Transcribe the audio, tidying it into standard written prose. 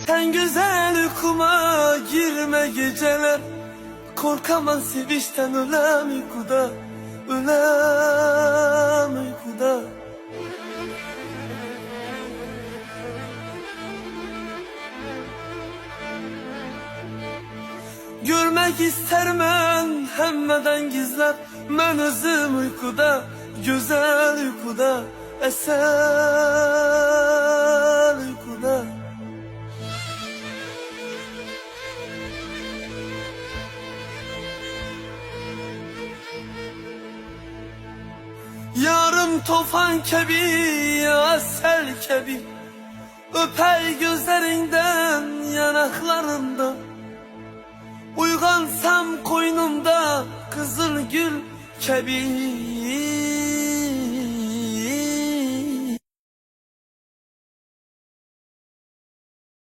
Sen güzel uykuma girme geceler. Korkamam sevişten ölem uykuda, ölem uykuda. Görmek isterim ben hemmeden gizler. Ben özüm uykuda, güzel uykuda, esen uykuda. Yarım tofan kebi, asel kebi, öper gözlerinden, yanaklarından. Uygansam koynumda kızıl gül kebi.